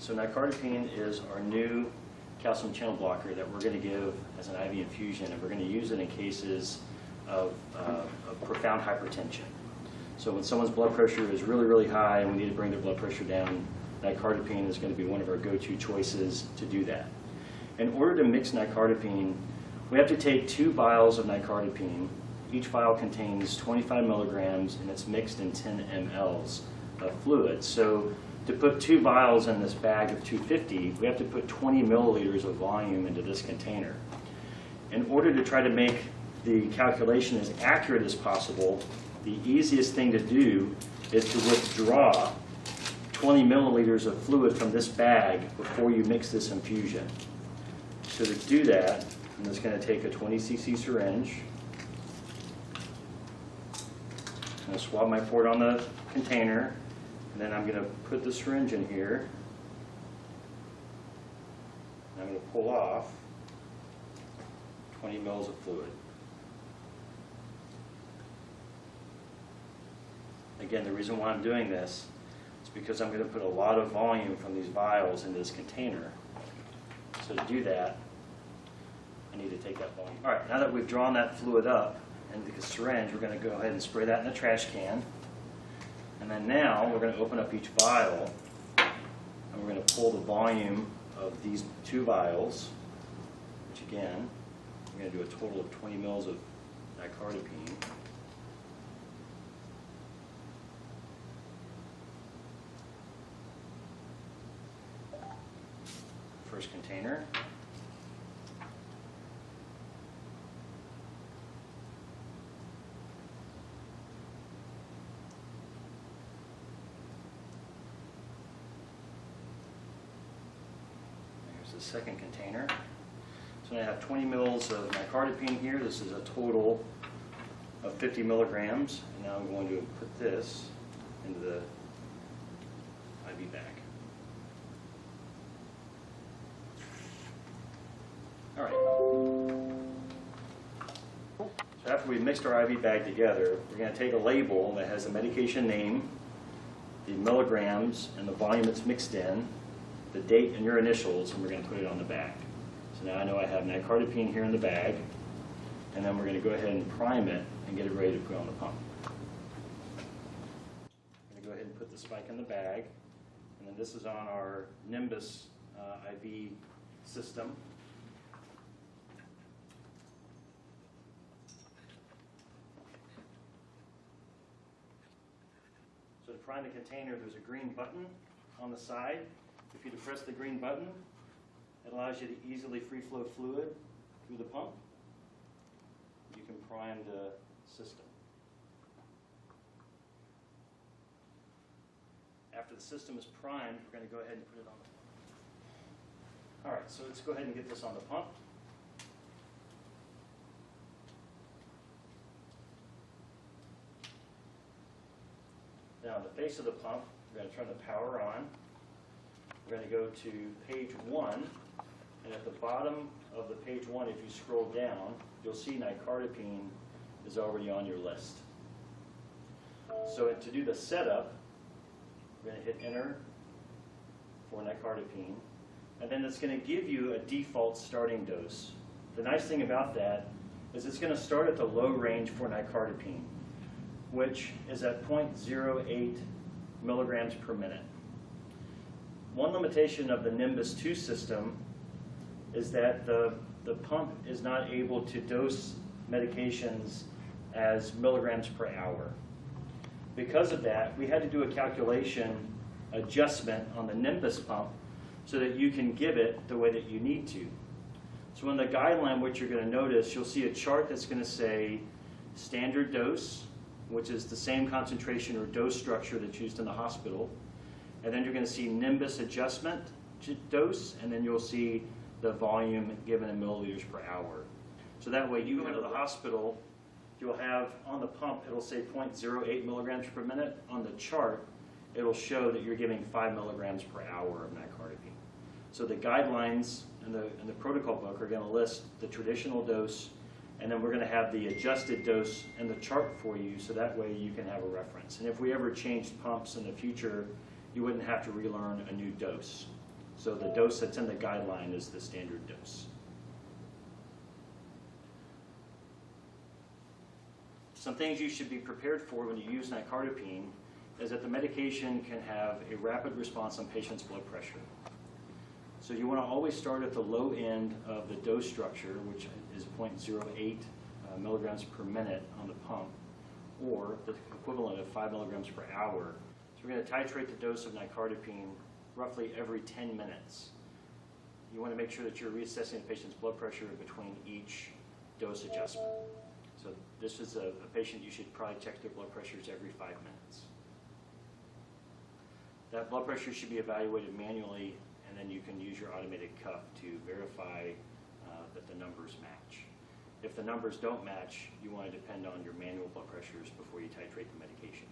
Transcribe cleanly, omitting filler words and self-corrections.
So Nicardipine is our new calcium channel blocker that we're going to give as an IV infusion, and we're going to use it in cases of profound hypertension. So when someone's blood pressure is really, really high and we need to bring their blood pressure down, Nicardipine is going to be one of our go-to choices to do that. In order to mix Nicardipine, we have to take 2 vials of Nicardipine. Each vial contains 25 milligrams and it's mixed in 10 mLs of fluid. So to put 2 vials in this bag of 250, we have to put 20 milliliters of volume into this container. In order to try to make the calculation as accurate as possible, the easiest thing to do is to withdraw 20 milliliters of fluid from this bag before you mix this infusion. So to do that, I'm just going to take a 20 cc syringe. I'm going to swab my port on the container, and then I'm going to put the syringe in here. And I'm going to pull off 20 mils of fluid. Again, the reason why I'm doing this is because I'm going to put a lot of volume from these vials into this container. So to do that, I need to take that volume. All right, now that we've drawn that fluid up into the syringe, we're going to go ahead and spray that in the trash can. And then now we're going to open up each vial, and we're going to pull the volume of these 2 vials, which again, we're going to do a total of 20 mils of Nicardipine. First container. Here's the second container. So I have 20 mils of Nicardipine here. This is a total of 50 milligrams. And now I'm going to put this into the IV bag. All right. So after we've mixed our IV bag together, we're going to take a label that has the medication name, the milligrams, and the volume it's mixed in, the date and your initials, and we're going to put it on the bag. So now I know I have Nicardipine here in the bag, and then we're going to go ahead and prime it and get it ready to put on the pump. I'm going to go ahead and put the spike in the bag, and then this is on our Nimbus IV system. So to prime the container, there's a green button on the side. If you depress the green button, it allows you to easily free flow fluid through the pump. You can prime the system. After the system is primed, we're going to go ahead and put it on the pump. All right, so let's go ahead and get this on the pump. Now, on the face of the pump, we're going to turn the power on. We're going to go to page 1, and at the bottom of the page 1, if you scroll down, you'll see Nicardipine is already on your list. So to do the setup, we're going to hit enter for Nicardipine, and then it's going to give you a default starting dose. The nice thing about that is it's going to start at the low range for Nicardipine, which is at 0.08 milligrams per minute. One limitation of the Nimbus 2 system is that the pump is not able to dose medications as milligrams per hour. Because of that, we had to do a calculation adjustment on the Nimbus pump so that you can give it the way that you need to. So in the guideline, what you're going to notice, you'll see a chart that's going to say standard dose, which is the same concentration or dose structure that's used in the hospital. And then you're going to see Nimbus adjustment dose, and then you'll see the volume given in milliliters per hour. So that way you go into the hospital, you'll have on the pump, it'll say 0.08 milligrams per minute. On the chart, it'll show that you're giving 5 milligrams per hour of Nicardipine. So the guidelines in the protocol book are going to list the traditional dose, and then we're going to have the adjusted dose in the chart for you, so that way you can have a reference. And if we ever changed pumps in the future, you wouldn't have to relearn a new dose. So the dose that's in the guideline is the standard dose. Some things you should be prepared for when you use nicardipine is that the medication can have a rapid response on patients' blood pressure. So you want to always start at the low end of the dose structure, which is 0.08 milligrams per minute on the pump, or the equivalent of 5 milligrams per hour. So we're going to titrate the dose of nicardipine roughly every 10 minutes. You want to make sure that you're reassessing the patient's blood pressure between each dose adjustment. So this is a patient you should probably check their blood pressures every 5 minutes. That blood pressure should be evaluated manually, and then you can use your automated cuff to verify that the numbers match. If the numbers don't match, you want to depend on your manual blood pressures before you titrate the medication.